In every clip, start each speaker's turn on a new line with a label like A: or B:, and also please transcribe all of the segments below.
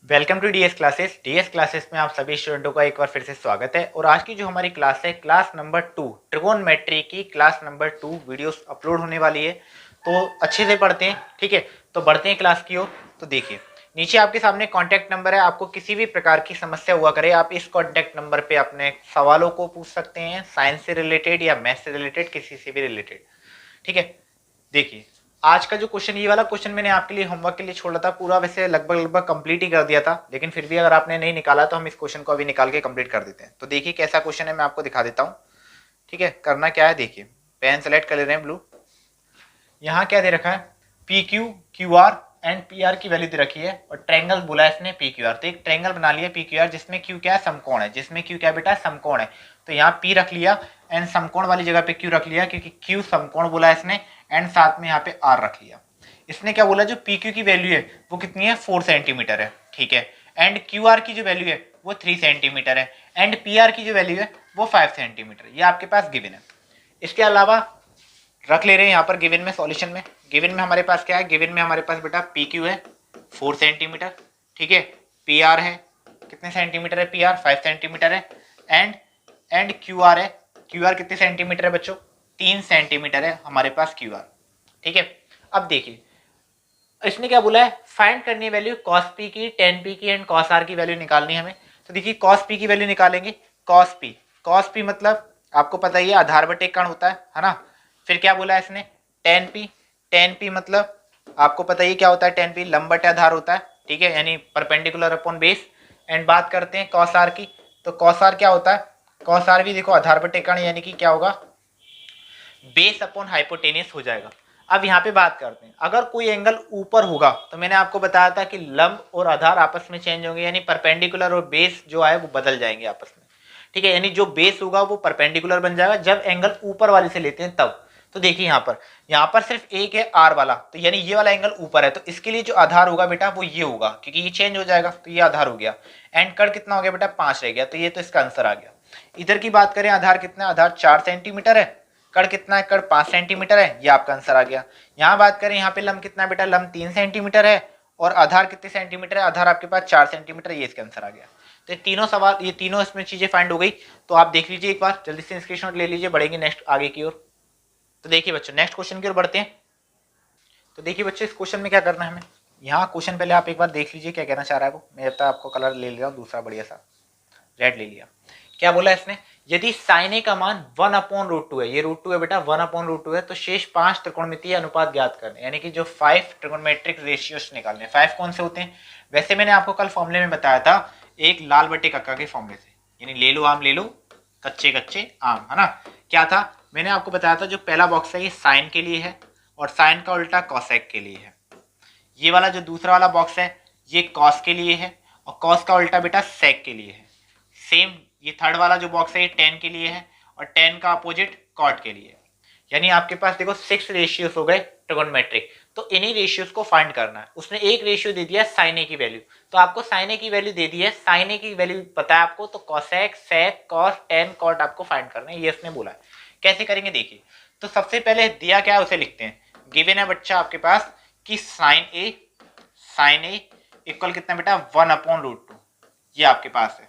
A: Welcome to DS classes में आप सभी स्टूडेंटों का एक बार फिर से स्वागत है। और आज की जो हमारी क्लास है क्लास नंबर 2 ट्रिगोनमेट्री की क्लास नंबर 2 वीडियोस अपलोड होने वाली है। तो अच्छे से पढ़ते हैं, ठीक है। तो बढ़ते हैं क्लास की ओर। तो देखिए नीचे आपके सामने कॉन्टैक्ट नंबर है। आपको किसी भी प्रकार की समस्या हुआ करे आप इस कॉन्टैक्ट नंबर पे अपने सवालों को पूछ सकते हैं, साइंस से रिलेटेड या मैथ से रिलेटेड, किसी से भी रिलेटेड, ठीक है। देखिए आज का जो क्वेश्चन, ये वाला क्वेश्चन मैंने आपके लिए होमवर्क के लिए छोड़ा था, पूरा वैसे लगभग लगभग कंप्लीट ही कर दिया था, लेकिन फिर भी अगर आपने नहीं निकाला तो हम इस क्वेश्चन को अभी निकाल के कंप्लीट कर देते हैं। तो देखिए कैसा क्वेश्चन है, मैं आपको दिखा देता हूँ, ठीक है। करना क्या है, देखिए पेन सेलेक्ट कर ले रहे हैं ब्लू। यहाँ क्या दे रखा है, P Q Q R and P R की वैल्यू दे रखी है और ट्रायंगल बोला है इसने पी क्यू आर। तो एक ट्रायंगल बना लिया पी क्यू आर जिसमें क्यू क्या है, समकोण है, जिसमें क्यू क्या बेटा, समकोण है। तो यहाँ पी रख लिया एंड समकोण वाली जगह पे क्यू रख लिया क्योंकि क्यू समकोण बोला है इसने, एंड साथ में यहाँ पे आर रख लिया। इसने क्या बोला, जो पी क्यू की वैल्यू है वो कितनी है, 4 सेंटीमीटर है, ठीक है। एंड क्यू आर की जो वैल्यू है वो 3 सेंटीमीटर है एंड पी आर की जो वैल्यू है वो 5 सेंटीमीटर, ये आपके पास गिवन है। इसके अलावा रख ले रहे हैं यहाँ पर गिवन में, सॉल्यूशन में। गिवन में हमारे पास क्या है, गिवन में हमारे पास बेटा पी क्यू है 4 सेंटीमीटर, ठीक है। पी आर है कितने सेंटीमीटर है, पी आर 5 सेंटीमीटर है। एंड क्यू आर है, क्यू आर कितने सेंटीमीटर है बच्चों, 3 सेंटीमीटर है हमारे पास क्यू आर, ठीक है। अब देखिए इसने क्या बोला है, फाइंड करनी है वैल्यू कॉस पी की, टेन पी की एंड कॉस आर की वैल्यू निकालनी है हमें। तो देखिए कॉस पी की वैल्यू निकालेंगे, कॉस पी मतलब आपको पता ही है आधार बटे कण होता है ना। फिर क्या बोला है इसने, टेन पी मतलब आपको पता ही क्या होता है, टेन पी लंब बटे आधार होता है, ठीक है, यानी परपेंडिकुलर अपॉन बेस। एंड बात करते हैं कॉस आर की, तो कॉस आर क्या होता है, कॉस आर भी देखो आधार बटे कण, यानी कि क्या होगा, बेस अपॉन हाइपोटेनियस हो जाएगा। अब यहाँ पे बात करते हैं, अगर कोई एंगल ऊपर होगा तो मैंने आपको बताया था कि लंब और आधार आपस में चेंज होंगे, यानी परपेंडिकुलर और बेस जो है वो बदल जाएंगे आपस में, ठीक है। यानी जो बेस होगा वो परपेंडिकुलर बन जाएगा जब एंगल ऊपर वाले से लेते हैं तब। तो देखिए यहाँ पर सिर्फ एक है आर वाला, तो यानी ये वाला एंगल ऊपर है, तो इसके लिए जो आधार होगा बेटा वो ये होगा क्योंकि ये चेंज हो जाएगा, तो ये आधार हो गया। एंड कण कितना हो गया बेटा, 5 रह गया, तो ये तो इसका आंसर आ गया। इधर की बात करें, आधार कितना, आधार 4 सेंटीमीटर है, कण कितना है, कण 5 सेंटीमीटर है, ये आपका आंसर आ गया। यहाँ बात करें, यहाँ पे लंब कितना बेटा, लंब 3 सेंटीमीटर है और आधार कितने सेंटीमीटर है, आधार आपके पास 4 सेंटीमीटर, ये इसका आंसर आ गया। तो तीनों सवाल, ये तीनों इसमें चीजें फाइंड हो गई। तो आप देख लीजिए एक बार, जल्दी से स्क्रीनशॉट ले लीजिए, बढ़ेंगे नेक्स्ट आगे की ओर। तो देखिए बच्चों नेक्स्ट क्वेश्चन की ओर बढ़ते हैं। तो देखिए बच्चों इस क्वेश्चन में क्या करना है हमें, यहाँ क्वेश्चन पहले आप एक बार देख लीजिए क्या कहना चाह रहा है वो। मैं तो आपको कलर ले लिया हूँ दूसरा बढ़िया सा, रेड ले लिया। क्या बोला इसने, यदि साइन ए का मान 1/√2 है, ये √2 है बेटा, 1/√2 है, तो शेष 5 त्रिकोणमितीय अनुपात ज्ञात करने, यानी कि जो 5 ट्रिगोनमेट्रिक रेशियोस निकालने। 5 कौन से होते हैं, वैसे मैंने आपको कल फॉर्मूले में बताया था, एक लाल बटे कक्का के फॉर्मूले से, यानी ले लो आम ले लो, कच्चे कच्चे आम, है ना। क्या था, मैंने आपको बताया था जो पहला बॉक्स है ये साइन के लिए है और साइन का उल्टा कॉसेक के लिए है। ये वाला जो दूसरा वाला बॉक्स है ये कॉस के लिए है और कॉस का उल्टा बेटा सेक के लिए है। सेम ये थर्ड वाला जो बॉक्स है ये टेन के लिए है और टेन का अपोजिट कॉट के लिए है। यानी आपके पास देखो 6 रेशियोस हो गए ट्रिगोनमेट्रिक। तो इन्हीं रेशियोस को फाइंड करना है। उसने एक रेशियो दे दिया साइन ए की वैल्यू, तो आपको साइन ए की वैल्यू दे दी है, साइन ए की वैल्यू पता है आपको, तो cosec sec cos tan cot आपको फाइंड करना है, ये उसने बोला है। कैसे करेंगे देखिए, तो सबसे पहले दिया क्या है उसे लिखते हैं। गिवन है बच्चा आपके पास कि साइन ए इक्वल कितना बेटा, 1/√2, ये आपके पास है,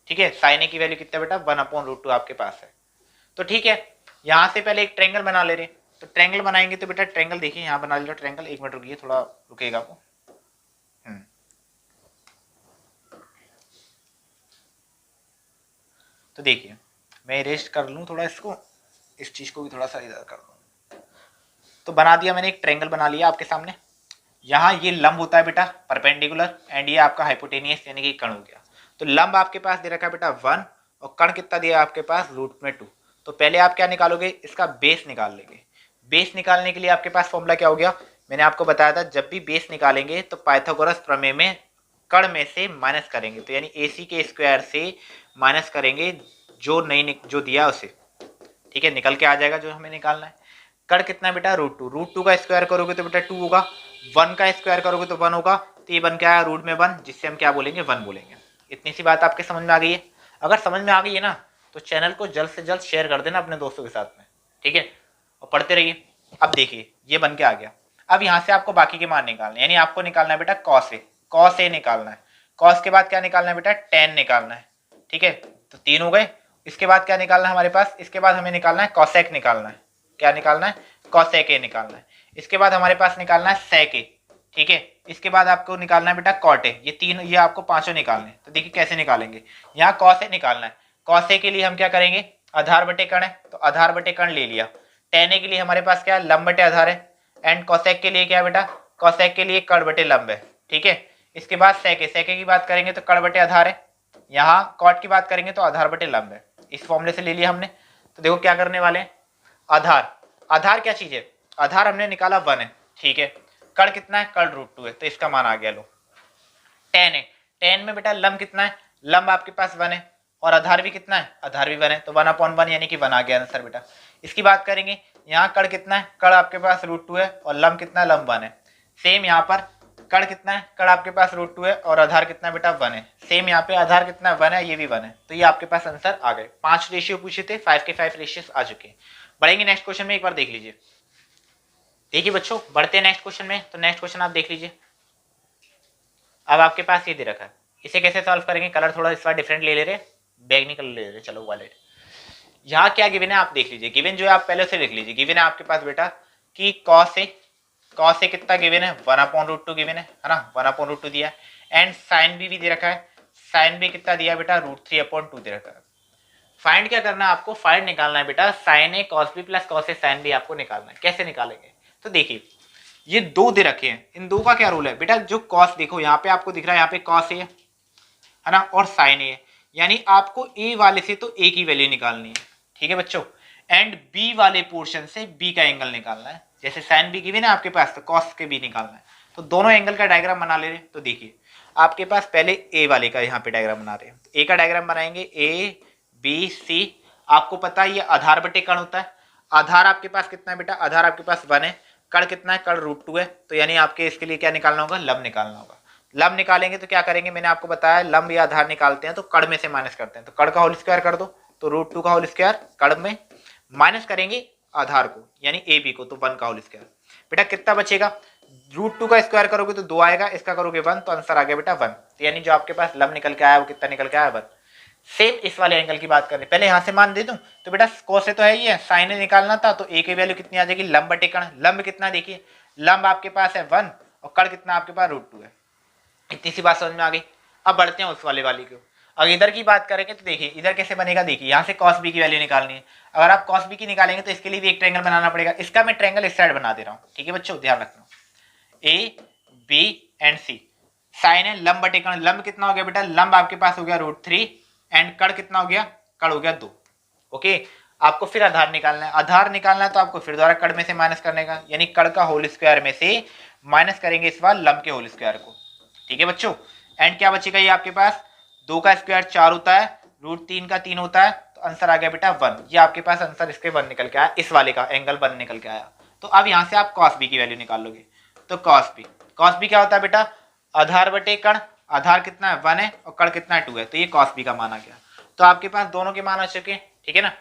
A: ठीक है। साइन ए की वैल्यू कितना बेटा, 1/√2 आपके पास है। तो ठीक है, यहां से पहले एक ट्रायंगल बना ले रहे हैं। तो ट्रायंगल बनाएंगे तो बेटा ट्रायंगल देखिए यहाँ बना लो ट्रायंगल, एक मिनट रुकिए, थोड़ा रुकेगा वो। तो देखिए मैं इरेज कर लूँ थोड़ा इसको, इस चीज को भी थोड़ा सा इधर कर दूँ। तो बना दिया मैंने, एक ट्रायंगल बना लिया आपके सामने। यहाँ ये लंब होता है बेटा परपेंडिकुलर एंड ये आपका हाइपोटेनियस यानी कि कण हो गया। तो लंब आपके पास दे रखा है बेटा 1 और कण कितना दिया आपके पास, √2। तो पहले आप क्या निकालोगे, इसका बेस निकाल लेंगे। बेस निकालने के लिए आपके पास फॉर्मूला क्या हो गया, मैंने आपको बताया था जब भी बेस निकालेंगे तो पाइथागोरस प्रमेय में कण में से माइनस करेंगे, तो यानी AC के स्क्वायर से माइनस करेंगे जो नहीं जो दिया उसे, ठीक है, निकल के आ जाएगा जो हमें निकालना है। कण कितना बेटा, √2 का स्क्वायर करोगे तो बेटा 2 होगा, 1 का स्क्वायर करोगे तो 1 होगा, तो ये बन के आया रूट में 1, जिससे हम क्या बोलेंगे 1 बोलेंगे। इतनी सी बात आपके समझ में आ गई है। अगर समझ में आ गई है ना तो चैनल को जल्द से जल्द शेयर कर देना अपने दोस्तों के साथ में, ठीक है, और पढ़ते रहिए। अब देखिए ये बन के आ गया। अब यहाँ से आपको बाकी के मान निकालने, यानी आपको निकालना है बेटा कॉस ए निकालना है। कॉस के बाद क्या निकालना है बेटा, टेन निकालना है, ठीक है। तो 3 हो गए। इसके बाद क्या निकालना है हमारे पास, इसके बाद हमें निकालना है कॉसेक निकालना है। क्या निकालना है, कॉसेक ए निकालना है। इसके बाद हमारे पास निकालना है सेक ए, ठीक है। इसके बाद आपको निकालना है बेटा कॉट ए। ये तीन, ये आपको पांचों निकालने। तो देखिए कैसे निकालेंगे, यहाँ कॉस ए निकालना है। कॉस ए के लिए हम क्या करेंगे, आधार बटे कण है, तो आधार बटे कण ले लिया। टेन ए के लिए हमारे पास क्या है, लंब बटे आधार है। एंड कॉसेक के लिए क्या है बेटा, कॉसेक के लिए कण बटे लंब है, ठीक है। इसके बाद सेक ए की बात करेंगे तो कण बटे आधार है। यहाँ कॉट की बात करेंगे तो आधार बटे लंब है। इस फॉर्मूले से ले लिया हमने। तो देखो क्या करने वाले हैं, आधार, आधार क्या चीज है, आधार हमने निकाला 1 है, ठीक है। कण कितना है, कण √2 है, तो इसका मान आ गया। लो 10 है, 10 में बेटा लंब कितना है, लंब आपके पास 1 है, और आधार भी कितना है, आधार भी 1 है, तो 1/1 यानी कि 1 आ गया आंसर बेटा। इसकी बात करेंगे, यहाँ कण कितना है, कण आपके पास √2 है, और लंब कितना है, लंब 1 है। सेम यहाँ पर कण कितना है, कण आपके पास √2 है, और आधार कितना है बेटा, 1 है। सेम यहाँ पे आधार कितना 1 है, ये भी 1 है। तो ये आपके पास आंसर आ गए। 5 रेशियो पूछे थे, 5 के 5 रेशियोस आ चुके हैं। बढ़ेंगे नेक्स्ट क्वेश्चन में, एक बार देख लीजिए। देखिए बच्चों, बढ़ते हैं नेक्स्ट क्वेश्चन में। तो नेक्स्ट क्वेश्चन आप देख लीजिए। अब आपके पास ये दे रखा है, इसे कैसे सॉल्व करेंगे। कलर थोड़ा इस बार डिफरेंट ले रहे, बैगनी कलर ले रहे, चलो वालेट। यहाँ क्या गिवन है आप देख लीजिए। गिवन जो है आप पहले से देख लीजिए। गिवन है आपके पास बेटा कि कॉस ए कितना गिवन है, 1/√2 गिवन है ना, 1/√2 दिया। एंड साइन बी भी दे रखा है, साइन बी कितना दिया बेटा, √3/2 दे रखा है। फाइंड क्या करना है आपको, फाइंड निकालना है बेटा sign A cos B plus cos A sine B आपको निकालना है। कैसे निकालेंगे, तो देखिए ये दो दे रखे हैं, इन दो का क्या रूल है बेटा, जो कॉस देखो यहाँ पे आपको दिख रहा है, यहाँ पे कॉस ए है ना, और साइन ए है, यानी आपको ए वाले से तो ए की वैल्यू निकालनी है, ठीक है बच्चों। एंड बी वाले पोर्शन से बी का एंगल निकालना है। जैसे साइन बी की भी ना आपके पास, तो कॉस के बी निकालना है। तो दोनों एंगल का डायग्राम बना ले रहे हैं। तो देखिए आपके पास पहले ए वाले का यहाँ पे डायग्राम बना रहे हैं। ए का डायग्राम बनाएंगे, ए बी सी। आपको पता है ये आधार बटे कण होता है। आधार आपके पास कितना है बेटा, आधार आपके पास 1 है। कण कितना है, कण √2 है, तो यानी आपके इसके लिए क्या निकालना होगा, लंब निकालना होगा। लंब निकालेंगे तो क्या करेंगे, मैंने आपको बताया लंब या आधार निकालते हैं तो कण में से माइनस करते हैं। तो कण का होल स्क्वायर कर दो, तो √2 का होल स्क्वायर, कण में माइनस करेंगे आधार को यानी ए बी को, तो 1 का होल स्क्वायर। बेटा कितना बचेगा, √2 का स्क्वायर करोगे तो 2 आएगा, इसका करोगे 1, तो आंसर आ गया बेटा 1। तो यानी जो आपके पास लंब निकल के आया वो कितना निकल के आया, 1। सेम इस वाले एंगल की बात करें, पहले यहाँ से मान दे दूं तो बेटा कॉस ए तो है ही है, साइन ए निकालना था, तो ए की वैल्यू कितनी आ जाएगी, लंब बटे कण। लंब कितना देखिए, लंब आपके पास है 1 और कण कितना आपके पास √2 है। इतनी सी बात समझ में आ गई। अब बढ़ते हैं उस वाले को। अगर इधर की बात करेंगे तो देखिए इधर कैसे बनेगा, देखिए यहाँ से कॉस बी की वैल्यू निकालनी है। अगर आप कॉस बी की निकालेंगे तो इसके लिए भी एक ट्रायंगल बनाना पड़ेगा। इसका मैं ट्रायंगल इस साइड बना दे रहा हूँ, ठीक है बच्चों, ध्यान रखना। A B and C, sine है लंब बटे कण। लंब कितना हो गया बेटा, लंब आपके पास हो गया √3 एंड कण कितना हो गया, कण हो गया 2। ओके, आपको फिर आधार निकालना है। आधार निकालना है तो आपको फिर दोबारा कण में से माइनस करने का, यानी कण का होल स्क्वायर में से माइनस करेंगे इस बार लंब के होल स्क्वायर को, ठीक है बच्चों। एंड क्या बचेगा, ये आपके पास 2 का स्क्वायर 4 होता है, √3 का 3 होता है, तो आंसर आ गया बेटा 1। ये आपके पास आंसर इसके 1 निकल के आया, इस वाले का एंगल 1 निकल के आया। तो अब यहाँ से आप कॉस बी की वैल्यू निकाल लोगे। तो कॉस बी क्या होता है बेटा, आधार बटे कण। आधार कितना है 1 है और कण कितना है 2 है, तो ये कॉस बी का मान आ गया। तो आपके पास दोनों के मान आ चुके हैं, ठीक है ना।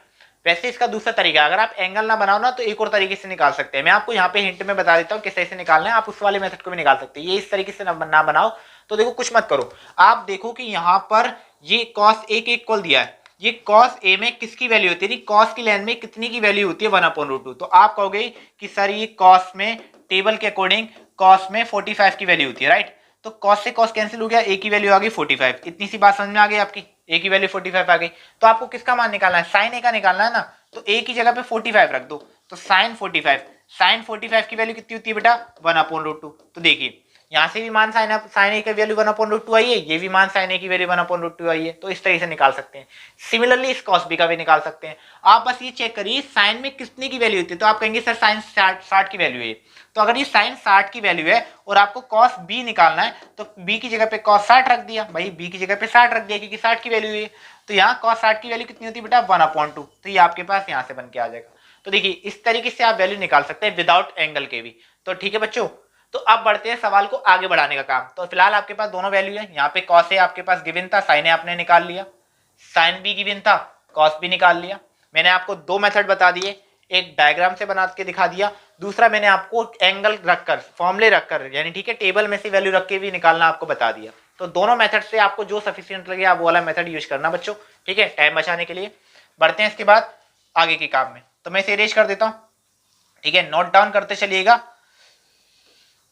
A: वैसे इसका दूसरा तरीका, अगर आप एंगल ना बनाओ ना तो एक और तरीके से निकाल सकते हैं। मैं आपको यहाँ पे हिंट में बता देता हूँ किस तरह से निकालना है। आप उस वाले मेथड को भी निकाल सकते हैं। ये इस तरीके से ना बनाओ तो देखो कुछ मत करो, आप देखो कि यहाँ पर ये कॉस ए के इक्वल दिया है। ये कॉस ए में किसकी वैल्यू होती है, कॉस की लेंथ में कितनी की वैल्यू होती है, 1/√2। तो आप कहोगे कि सर ये कॉस में टेबल के अकॉर्डिंग कॉस में 45 की वैल्यू होती है, राइट। तो कॉस से कॉस कैंसिल हो गया, ए की वैल्यू आ गई 45। इतनी सी बात समझ में आ गई आपकी, ए की वैल्यू 45 आ गई। तो आपको किसका मान निकालना है, साइन ए का निकालना है ना, तो ए की जगह पे 45 रख दो। तो साइन 45 की वैल्यू कितनी होती है बेटा, 1/√2। तो देखिए यहाँ से भी मान साइन ए की वैल्यू 1/√2 आई है, ये भी मान साइन ए की वैल्यू 1/√2 आई है। तो इस तरह से निकाल सकते हैं। सिमिलरली इस कॉस बी का भी निकाल सकते हैं। आप बस ये चेक करिए साइन में कितने की वैल्यू होती है। तो आप कहेंगे सर साइन 60 की वैल्यू है, तो अगर ये साइन 60 की वैल्यू है और आपको कॉस बी निकालना है तो बी की जगह पे कॉस 60 रख दिया, भाई बी की जगह पे 60 रख दिया क्योंकि 60 की वैल्यू है। तो यहाँ कॉस 60 की वैल्यू कितनी होती है बेटा, 1/2। तो ये आपके पास यहाँ से बन के आ जाएगा। तो देखिए इस तरीके से आप वैल्यू निकाल सकते हैं विदाउट एंगल के भी। तो ठीक है बच्चों, तो अब बढ़ते हैं सवाल को आगे बढ़ाने का काम। तो फिलहाल आपके पास दोनों वैल्यू है। यहाँ पे कॉस ए आपके पास गिवन था, साइन ए आपने निकाल लिया, साइन बी गिवन था, कॉस बी निकाल लिया। मैंने आपको 2 मेथड बता दिए, एक डायग्राम से बना के दिखा दिया, दूसरा मैंने आपको एंगल रखकर फॉर्मूले रखकर यानी ठीक है टेबल में से वैल्यू रख के भी निकालना आपको बता दिया। तो दोनों मेथड से आपको जो सफिशिएंट लगे आप वो वाला मेथड यूज करना बच्चों, ठीक है, टाइम बचाने के लिए। बढ़ते हैं इसके बाद आगे के काम में, तो मैं इसे इरेज कर देता हूँ, ठीक है, नोट डाउन करते चलिएगा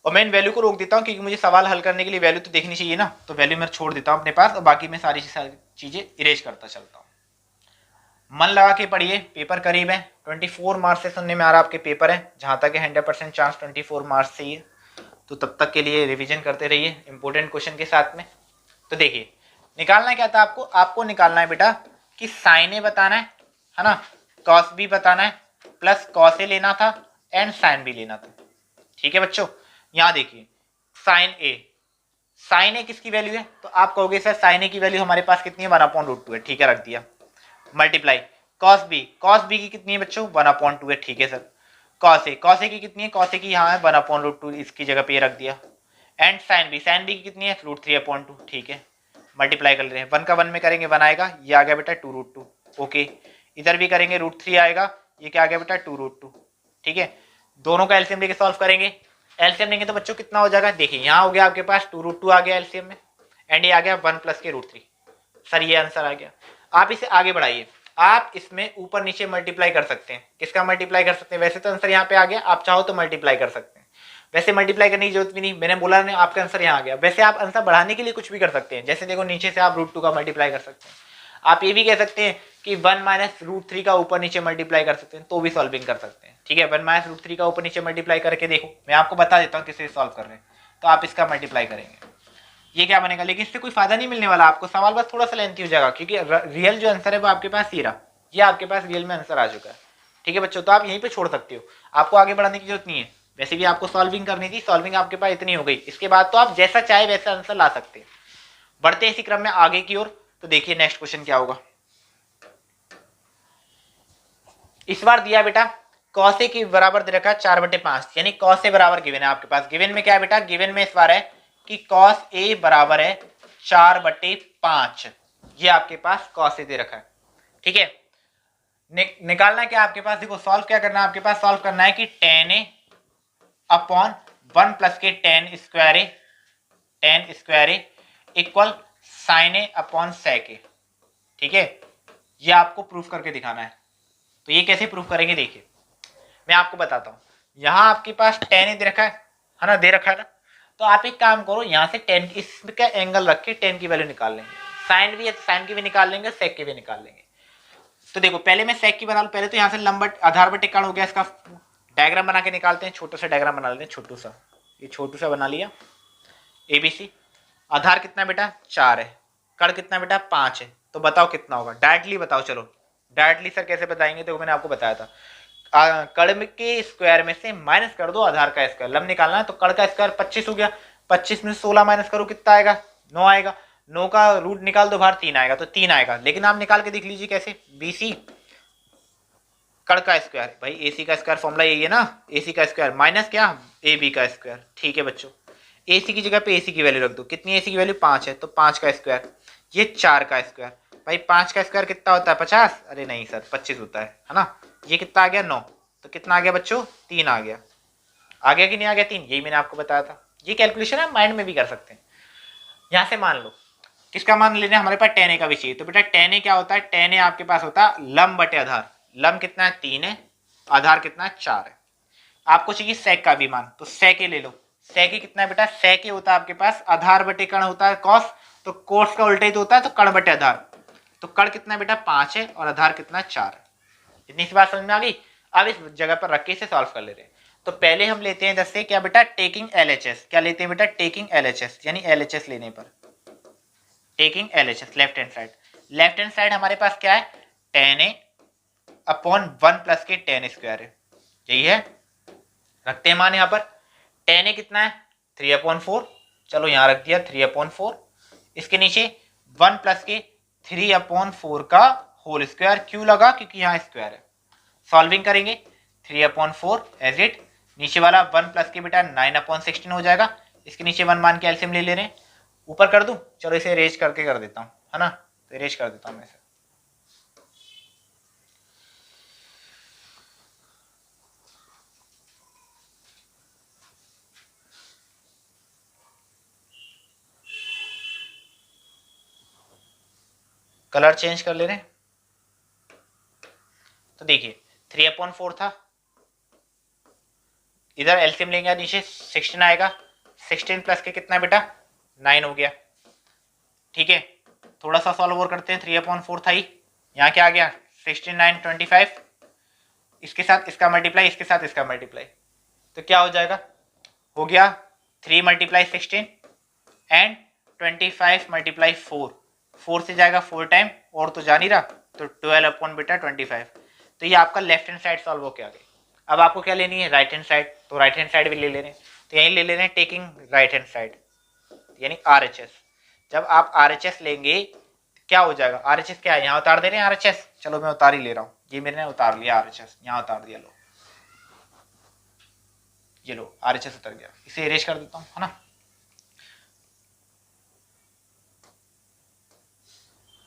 A: और मैं इन वैल्यू को रोक देता हूँ क्योंकि मुझे सवाल हल करने के लिए वैल्यू तो देखनी चाहिए ना, तो वैल्यू मैं छोड़ देता हूँ अपने पास और बाकी मैं सारी चीजें इरेज करता चलता हूँ। मन लगा के पढ़िए, पेपर करीब है, 24 मार्क्स से सुनने में आ रहा आपके पेपर है, जहां तक है 100% चांस 24 मार्क्स से ही है, तो तब तक के लिए रिवीजन करते रहिए इंपॉर्टेंट क्वेश्चन के साथ में। तो देखिए निकालना क्या था आपको, आपको निकालना है बेटा कि साइन ए बताना है ना, कॉस बी बताना है, प्लस कॉस ए लेना था एंड साइन बी लेना था, ठीक है बच्चों। यहां देखिए साइन ए किसकी वैल्यू है, तो आप कहोगे सर साइन ए की वैल्यू हमारे पास कितनी है 1/2 है, ठीक है रख दिया, मल्टीप्लाई कॉस बी की कितनी है बच्चों 1/2 है, ठीक है सर। कॉस ए की कितनी है, कॉस ए की यहाँ है 1/2, इसकी जगह पे रख दिया, एंड साइन बी की कितनी है √3/2, ठीक है, मल्टीप्लाई कर रहे हैं, 1 का 1 में करेंगे 1 आएगा, ये आ गया बेटा 2√2, ओके, इधर भी करेंगे √3 आएगा, ये क्या आ गया बेटा 2√2, ठीक है। दोनों का एलसीएम लेके सॉल्व करेंगे, एलसीएम लेंगे तो बच्चों कितना हो जाएगा, देखिए यहाँ हो गया आपके पास 2√2 आ गया एलसीएम में, एंड ये आ गया 1 प्लस के √3, सर ये आंसर आ गया। आप इसे आगे बढ़ाइए, आप इसमें ऊपर नीचे मल्टीप्लाई कर सकते हैं, किसका मल्टीप्लाई कर सकते हैं, वैसे तो आंसर यहाँ पे आ गया, आप चाहो तो मल्टीप्लाई कर सकते हैं, वैसे मल्टीप्लाई करने की जरूरत भी नहीं, मैंने बोला नहीं आपका आंसर यहाँ आ गया। वैसे आप आंसर बढ़ाने के लिए कुछ भी कर सकते हैं, जैसे देखो नीचे से आप √2 का मल्टीप्लाई कर सकते हैं, आप ये भी कह सकते हैं कि 1 माइनस √3 का ऊपर नीचे मल्टीप्लाई कर सकते हैं, तो भी सॉल्विंग कर सकते हैं, ठीक है। 1 माइनस √3 का ऊपर नीचे मल्टीप्लाई करके देखो, मैं आपको बता देता हूँ किसे सॉल्व कर रहे हैं, तो आप इसका मल्टीप्लाई करेंगे, ये क्या बनेगा, लेकिन इससे कोई फायदा नहीं मिलने वाला आपको, सवाल बस थोड़ा सा लेंथी हो जाएगा क्योंकि रियल जो आंसर है वो आपके पास ही रहा, ये आपके पास रियल में आंसर आ चुका है, ठीक है बच्चों। तो आप यहीं पे छोड़ सकते हो, आपको आगे बढ़ाने की जरूरत नहीं है, वैसे भी आपको सॉल्विंग करनी थी, सॉल्विंग आपके पास इतनी हो गई, इसके बाद तो आप जैसा चाहे वैसा आंसर ला सकते हैं। बढ़ते इसी क्रम में आगे की ओर, तो देखिए नेक्स्ट क्वेश्चन क्या होगा। इस बार दिया बेटा कॉस ए की बराबर दे रखा है 4/5, यानी कॉस ए बराबर गिवन है आपके पास, गिवन में क्या है बेटा, गिवन में इस बार है कि कॉस ए बराबर है 4/5, ये आपके पास कॉस ए दे रखा है, ठीक है। निकालना क्या आपके पास, देखो सॉल्व क्या करना है आपके पास, सॉल्व करना है कि tan a अपॉन 1 प्लस के tan स्क्वायर ए इक्वल साइन ए अपॉन सेक ए, ठीक है, ये आपको प्रूफ करके दिखाना है। तो ये कैसे प्रूफ करेंगे, देखिए मैं आपको बताता हूं, यहां आपके पास tan ए दे रखा है ना, दे रखा है ना, तो आप एक काम करो, यहां से tan इसका एंगल रख के tan की वैल्यू निकाल लेंगे, साइन भी है तो साइन की भी निकाल लेंगे, सेक की भी निकाल लेंगे। तो देखो पहले मैं सेक की बना लूं, पहले तो यहां से लंबा आधार बटे कर्ण हो गया, इसका डायग्राम बना के निकालते हैं, छोटा सा डायग्राम बना लेते हैं, छोटू सा, ये छोटू सा बना लिया, एबीसी, आधार कितना बेटा 4 है, कर्ण कितना बेटा 5 है, तो बताओ कितना होगा, डायरेक्टली बताओ, चलो डायरेक्टली सर कैसे बताएंगे, देखो मैंने आपको बताया था, कर्ण के स्क्वायर में से माइनस कर दो आधार का स्क्वायर, लंब निकालना है, तो कर्ण का स्क्वायर 25 हो गया, 25 में 16 माइनस करो कितना आएगा 9 आएगा, 9 का रूट निकाल दो बाहर 3 आएगा, तो 3 आएगा, लेकिन आप निकाल के देख लीजिए कैसे, बीसी कर्ण का स्क्वायर, भाई एसी का स्क्वायर फॉर्मूला यही है ना, एसी का स्क्वायर माइनस क्या ए बी का स्क्वायर, ठीक है बच्चों, एसी की जगह पे एसी की वैल्यू रख दो, कितनी एसी की वैल्यू 5 है, तो 5 का स्क्वायर, ये 4 का स्क्वायर, भाई 5 का स्क्वायर कितना होता है 50, अरे नहीं सर 25 होता है ना, ये कितना आ गया 9, तो कितना आ गया बच्चों 3 आ गया, आ गया कि नहीं आ गया 3, यही मैंने आपको बताया था, ये कैलकुलेशन आप माइंड में भी कर सकते हैं। यहां से मान लो किसका मान लेना है, हमारे पास tan a का भी चाहिए, तो बेटा tan a क्या होता है, tan a आपके पास होता है लंब बटे आधार, लंब कितना है 3 है, आधार कितना है 4 है, आपको चाहिए सेक का भी मान, तो सेक ए ले लो, सेक ए कितना है बेटा, सेक ए होता है आपके पास आधार बटे कर्ण होता है कॉस, तो कोस का उल्टा ही तो होता है, तो कर्ण बटे आधार, तो कर्ण कितना है बेटा 5 है और आधार कितना 4 है, इतनी सी बात समझ में आ गई। अब इस जगह पर रख के इसे सॉल्व कर ले रहे हैं, तो पहले हम लेते हैं जैसे क्या बेटा टेकिंग एलएचएस, क्या लेते हैं बेटा टेकिंग एलएचएस, यानी एलएचएस लेने पर taking LHS left hand side हमारे पास क्या है tan a अपॉन 1 प्लस के tan स्क्वायर है, यही है, रखते हैं मान यहाँ पर, tan a कितना है 3/4, चलो यहाँ रख दिया 3/4, इसके नीचे 1 प्लस के 3/4 का होल स्क्वायर, क्यों लगा क्योंकि यहाँ स्क्वायर है, सॉल्विंग करेंगे 3/4 एज इट, नीचे वाला 1 प्लस के बेटा 9/16 हो जाएगा, इसके नीचे 1 मान के एलसीएम ले रहे हैं, ऊपर कर दूं, चलो इसे इरेज करके कर देता हूं, है ना, तो इरेज कर देता हूं मैं इसे, कलर चेंज कर ले रहे हैं। तो देखिए 3/4 था, इधर एलसीएम लेंगे नीचे 16 आएगा, 16 प्लस के कितना बेटा 9 हो गया। ठीक है, थोड़ा सा सॉल्व और करते हैं। 3/4 था ही, यहाँ क्या आ गया 16 9 25, इसके साथ इसका मल्टीप्लाई, इसके साथ इसका मल्टीप्लाई, तो क्या हो जाएगा, हो गया 3 × 16 एंड 25 × 4, 4 से जाएगा 4 टाइम, और तो जा नहीं रहा, तो 12/25। तो ये आपका लेफ्ट हैंड साइड सॉल्व होके आ गई। अब आपको क्या लेनी है, राइट हैंड साइड, तो राइट हैंड साइड भी ले लेने, तो यहीं ले लेने हैं टेकिंग राइट हैंड साइड, यानी RHS। जब आप RHS लेंगे क्या हो जाएगा, RHS क्या है, यहाँ उतार दे रहे हैं RHS, चलो मैं उतार ही ले रहा हूँ, ये मैंने उतार लिया RHS, यहाँ उतार दिया, लो ये लो RHS उतर गया, इसे इरेज कर देता हूँ, है ना।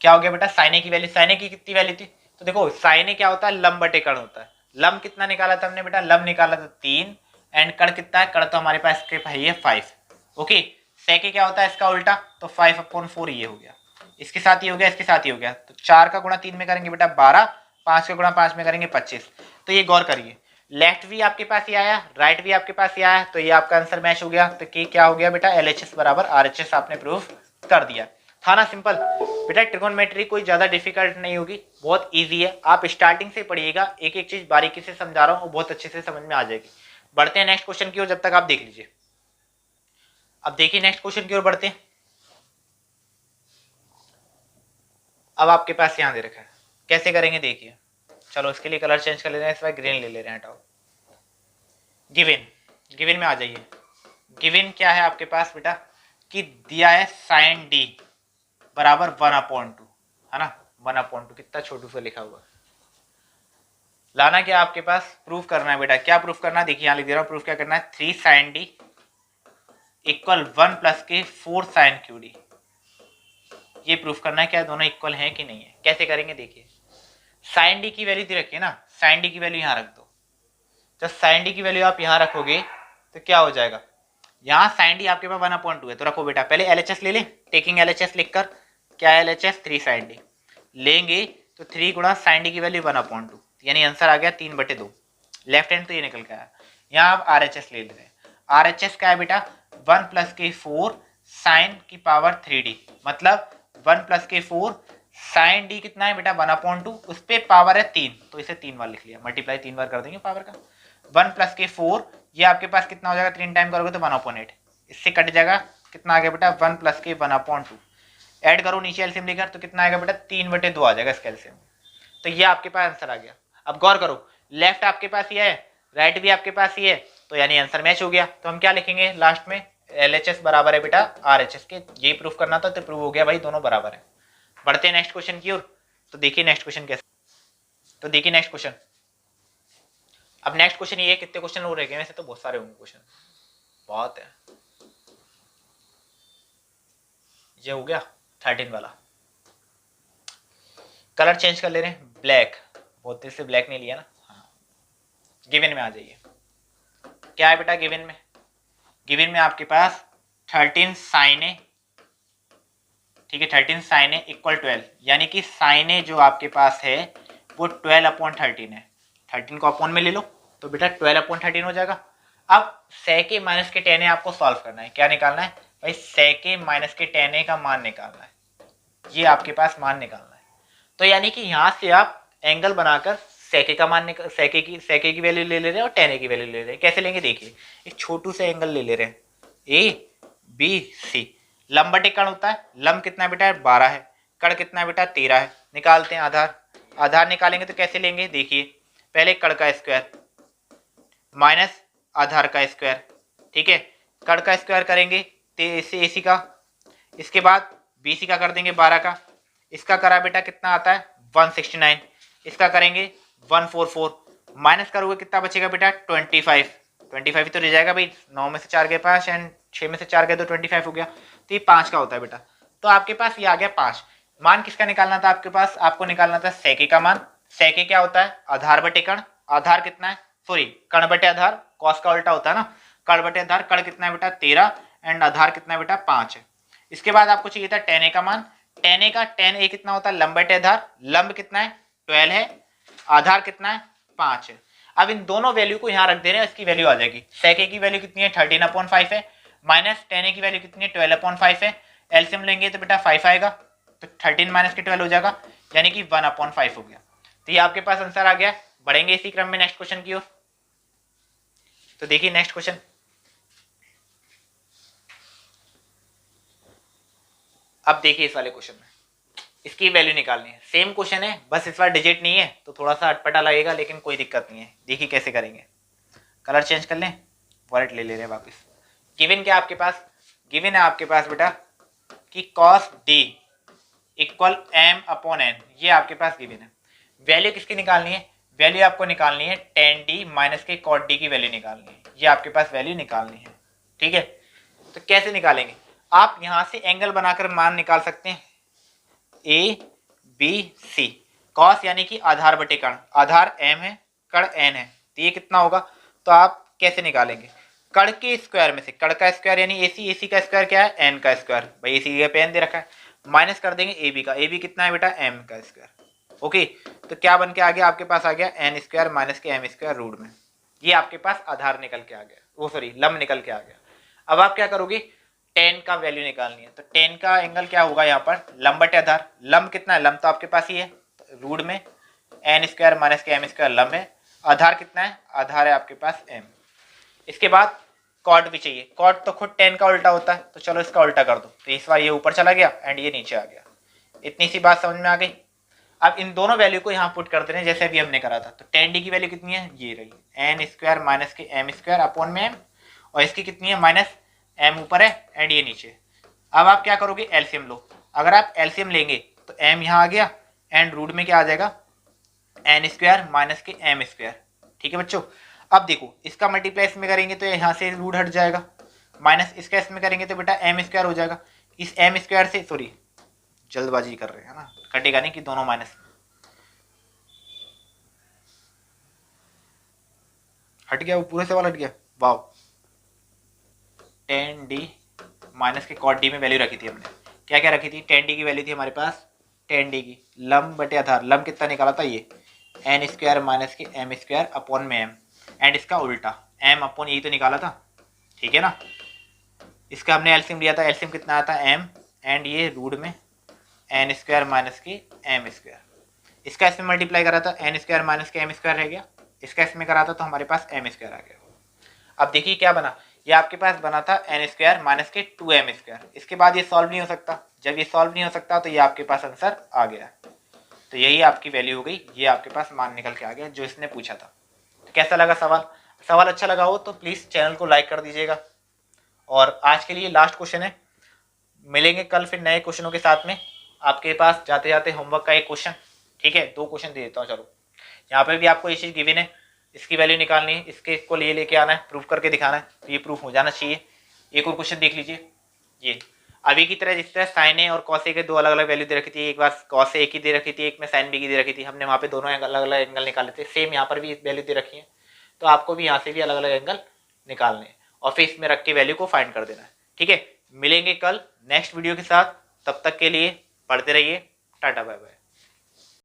A: क्या हो गया बेटा, साइन ए की वैल्यू, साइन ए की कितनी वैल्यू थी, तो देखो साइन ए क्या होता है, लंब बटे कर्ण होता है। लंब कितना निकाला था हमने बेटा, लंब निकाला था 3, एंड कर्ण कितना है, कर्ण तो हमारे पास के है ये 5। ओके, सेक क्या होता है इसका उल्टा, तो 5/4 ये हो गया, इसके साथ ही हो गया, इसके साथ ही हो गया, तो 4 का गुणा 3 में करेंगे बेटा 12, 5 का गुणा 5 में करेंगे 25। तो ये गौर करिए, लेफ्ट भी आपके पास ही आया, राइट भी आपके पास ही आया, तो ये आपका आंसर मैच हो गया। तो क्या हो गया बेटा, LHS बराबर RHS आपने प्रूव कर दिया। था ना सिंपल बेटा, ट्रिगोनोमेट्री कोई ज्यादा डिफिकल्ट नहीं होगी, बहुत इजी है। आप स्टार्टिंग से पढ़िएगा, एक एक चीज बारीकी से समझा रहा हूँ, बहुत अच्छे से समझ में आ जाएगी। बढ़ते हैं नेक्स्ट क्वेश्चन की ओर, जब तक आप देख लीजिए। अब देखिए नेक्स्ट क्वेश्चन की ओर बढ़ते हैं। अब आपके पास यहां दे रखा है, कैसे करेंगे देखिए। चलो इसके लिए कलर चेंज कर ले रहे हैं, इस बार ग्रीन ले ले रहे हैं, हटाओ। गिवन, गिवन में आ जाइए। गिवन क्या है आपके पास बेटा, कि दिया है साइन डी बराबर 1/2, है ना, 1/2, कितना छोटू सा लिखा हुआ। लाना क्या आपके पास, प्रूफ करना है बेटा। क्या प्रूफ करना है, देखिए यहाँ लिख दे रहा हूँ, प्रूफ क्या करना है, 3 sin d इक्वल 1 प्लस के 4 sin QD। ये प्रूफ करना है क्या दोनों इक्वल हैं कि नहीं है। कैसे करेंगे देखिए, sin d की वैल्यू दे रखिए ना, sin d की वैल्यू यहाँ रख दो। जब sin d की वैल्यू आप यहाँ रखोगे तो क्या हो जाएगा, यहाँ sin d आपके पास 1/2 है, तो रखो बेटा। पहले LHS ले लें, टेकिंग LHS लिखकर, क्या है LHS, 3 sin d लेंगे, तो 3 गुणा sin d की वैल्यू 1/2, यानी आंसर आ गया 3/2। लेफ्ट हैंड तो ये निकल के आया। यहाँ आप RHS ले रहे हैं, RHS क्या है बेटा, 1 प्लस के 4 साइन की पावर 3d, मतलब 1 प्लस के 4 साइन d कितना है बेटा 1/2, उस पर पावर है 3, तो इसे 3 बार लिख लिया, मल्टीप्लाई 3 बार कर देंगे पावर का। 1 प्लस के 4, ये आपके पास कितना हो जाएगा, 3 टाइम करोगे तो 1/8, इससे कट जाएगा, कितना आ गया बेटा 1 प्लस के 1/2, ऐड करो नीचे एलसीएम लेकर, तो कितना आएगा बेटा 3/2 आ जाएगा इसका एलसीएम। तो ये आपके पास आंसर आ गया। अब गौर करो, लेफ्ट आपके पास ही है, राइट भी आपके पास ही है, तो यानी आंसर मैच हो गया। तो हम क्या लिखेंगे लास्ट में, LHS बराबर है बेटा RHS के। यही प्रूफ करना था, तो प्रूव हो गया भाई, दोनों बराबर है। बढ़ते हैं नेक्स्ट क्वेश्चन की ओर। तो देखिए नेक्स्ट क्वेश्चन कैसे, तो देखिए नेक्स्ट क्वेश्चन। अब नेक्स्ट क्वेश्चन ये, कितने क्वेश्चन हो रहे हैं, वैसे तो बहुत सारे होंगे क्वेश्चन, बहुत है। ये हो गया 13 वाला। कलर चेंज कर ले रहे हैं, ब्लैक, बहुत देर से ब्लैक नहीं लिया ना। हाँ, गिवन में आ जाइए। क्या है बेटा गिवन में, गिवन में आपके पास 13 sin a, ठीक है, 13 sin a इक्वल 12, यानी कि sin a जो आपके पास है वो 12/13 है। 13 को अपॉन में ले लो, तो बेटा 12/13 हो जाएगा। अब sec a माइनस के tan a आपको सॉल्व करना है। क्या निकालना है भाई, sec a माइनस के tan a का मान निकालना है, ये आपके पास मान निकालना है। तो यानी कि यहाँ से आप एंगल बनाकर sec a का मान sec a की वैल्यू ले ले रहे हैं और tan a की वैल्यू ले रहे हैं। कैसे लेंगे देखिए, एक छोटू से एंगल ले ले रहे हैं, ABC। लंब बटे कर्ण होता है, लंब कितना है बेटा 12 है, कर्ण कितना है बेटा 13 है। निकालते हैं आधार, आधार निकालेंगे तो कैसे लेंगे देखिए, पहले कर्ण का स्क्वायर माइनस आधार का स्क्वायर, ठीक है, कर्ण का स्क्वायर करेंगे से AC का, इसके बाद BC का कर देंगे 12 का, इसका करा बेटा कितना आता है 169, इसका करेंगे 144, माइनस करोगे कितना बचेगा बेटा 25, 25 तो रह जाएगा भाई, 9 में से 4 गए 5 एंड 6 में से 4 गए तो 25 हो गया, तो ये 5 का होता है बेटा। तो आपके पास ये आ गया 5। मान किसका निकालना था आपके पास, आपको निकालना था sec a का मान। sec a क्या होता है, आधार बटे कर्ण, आधार कितना है, सॉरी कर्ण बटे आधार, कॉस का उल्टा होता है ना, कर्ण बटे आधार, कर्ण कितना है बेटा 13 एंड आधार कितना है बेटा 5 है। इसके बाद आपको चाहिए था tan a का मान, टेन ए का टेन ए कितना होता है, लंब बटे आधार, लंब कितना है 12 है, आधार कितना है 5 है। अब इन दोनों वैल्यू को यहाँ रख दे रहे हैं, इसकी वैल्यू आ जाएगी। सेक ए की वैल्यू कितनी है 13/5 है, माइनस टेन ए की वैल्यू कितनी है 12/5 है, एलसीएम लेंगे तो बेटा 5 आएगा, तो 13 माइनस के 12 हो जाएगा, यानी कि 1/5 हो गया। तो ये आपके पास आंसर आ गया। बढ़ेंगे इसी क्रम में नेक्स्ट क्वेश्चन की ओर। तो देखिए नेक्स्ट क्वेश्चन, अब देखिए इस वाले क्वेश्चन में इसकी वैल्यू निकालनी है। सेम क्वेश्चन है, बस इस बार डिजिट नहीं है तो थोड़ा सा अटपटा लगेगा, लेकिन कोई दिक्कत नहीं है। देखिए कैसे करेंगे, कलर चेंज कर लें, वॉलेट ले रहे हैं वापस। गिवन क्या आपके पास, गिवन है आपके पास बेटा कि कॉस डी इक्वल m/n, ये आपके पास गिवन है। वैल्यू किसकी निकालनी है, वैल्यू आपको निकालनी है tan d माइनस के cot d की वैल्यू निकालनी है, ये आपके पास वैल्यू निकालनी है। ठीक है, तो कैसे निकालेंगे, आप यहां से एंगल बनाकर मान निकाल सकते हैं ए बी सी। कॉस यानी कि आधार बटे कण, आधार m है, कण n है, तो ये कितना होगा, तो आप कैसे निकालेंगे, कण के स्क्वायर में से, कण का स्क्वायर यानी एसी, एसी का स्क्वायर क्या है n का स्क्वायर, भाई एसी का पेन दे रखा है, माइनस कर देंगे ए बी का, ए बी कितना है बेटा m का स्क्वायर। ओके, तो क्या बन के आ गया आपके पास, आ गया n स्क्वायर माइनस के m स्क्वायर रूट में, ये आपके पास आधार निकल के आ गया, वो सॉरी लंब निकल के आ गया। अब आप क्या करोगे, टेन का वैल्यू निकालनी है, तो टेन का एंगल क्या होगा यहाँ पर, लंब बटे आधार, लंब कितना है, लंब तो आपके पास ही है, रूट में n स्क्वायर माइनस के m स्क्वायर लंब है, आधार कितना है, आधार है आपके पास m। इसके बाद कॉट भी चाहिए, कॉट तो खुद टेन का उल्टा होता है, तो चलो इसका उल्टा कर दो, तो इस बार ये ऊपर चला गया एंड ये नीचे आ गया। इतनी सी बात समझ में आ गई। अब इन दोनों वैल्यू को यहाँ पुट करते हैं जैसे अभी हमने करा था, तो टेन डी की वैल्यू कितनी है, ये रही एन स्क्वायर माइनस के एम स्क्वायर अपॉन में एम, और इसकी कितनी है माइनस एम ऊपर है एंड ये नीचे। अब आप क्या करोगे, एलसीएम लो, अगर आप एलसीएम लेंगे तो एम यहाँ आ गया एंड रूट में क्या आ जाएगा एन स्क्वायर माइनस के एम स्क्वायर। ठीक है बच्चों, अब देखो इसका मल्टीप्लाई इसमें करेंगे तो यहाँ से रूट हट जाएगा, माइनस इसका इसमें करेंगे तो बेटा एम स्क्वायर हो जाएगा, इस एम स्क्वायर से, सॉरी जल्दबाजी कर रहे हैं ना, कटेगा नहीं कि दोनों माइनस, हट गया वो पूरे से वाला हट गया, वाओ। टेन डी माइनस के कॉट डी में वैल्यू रखी थी हमने, क्या क्या रखी थी, टेन डी की वैल्यू थी हमारे पास, टेन डी की लंब बटे आधार, लंब कितना निकाला था ये एन स्क्वायर माइनस के एम स्क्वायर अपॉन में एम, एंड इसका उल्टा एम अपॉन यही तो निकाला था। ठीक है ना, इसका हमने एलसीएम लिया था, एलसीएम कितना आता है एम एंड ये रूट में एन स्क्वायर माइनस के एम स्क्वायर, इसका इसमें मल्टीप्लाई करा था एन स्क्वायर माइनस के एम स्क्वायर रह गया, इसका इसमें करा था तो हमारे पास एम स्क्वायर आ गया। अब देखिए क्या बना, ये आपके पास बना था एन स्क्वायर माइनस के 2m स्क्वायर, इसके बाद ये सॉल्व नहीं हो सकता, जब ये सॉल्व नहीं हो सकता तो ये आपके पास आंसर आ गया, तो यही आपकी वैल्यू हो गई, ये आपके पास मान निकल के आ गया जो इसने पूछा था। तो कैसा लगा सवाल, सवाल अच्छा लगा हो तो प्लीज़ चैनल को लाइक कर दीजिएगा। और आज के लिए लास्ट क्वेश्चन है, मिलेंगे कल फिर नए क्वेश्चनों के साथ में। आपके पास जाते जाते होमवर्क का एक क्वेश्चन, ठीक है 2 क्वेश्चन दे देता हूँ, चलो यहाँ पे भी आपको ये चीज़ गिवन है, इसकी वैल्यू निकालनी है, इसके को ये लेके आना है, प्रूफ करके दिखाना है, तो ये प्रूफ हो जाना चाहिए। एक और क्वेश्चन देख लीजिए, ये अभी की तरह जिस तरह साइन ए और कॉस ए के 2 अलग अलग वैल्यू दे रखी थी, एक बार कॉस ए की दे रखी थी, एक में साइन बी की दे रखी थी, हमने वहाँ पे दोनों अलग अलग एंगल निकाले थे, सेम यहाँ पर भी वैल्यू दे रखी है, तो आपको भी यहाँ से भी अलग अलग एंगल निकालने हैं और फिर इसमें रख के वैल्यू को फाइंड कर देना है। ठीक है, मिलेंगे कल नेक्स्ट वीडियो के साथ, तब तक के लिए पढ़ते रहिए, टाटा बाय बाय।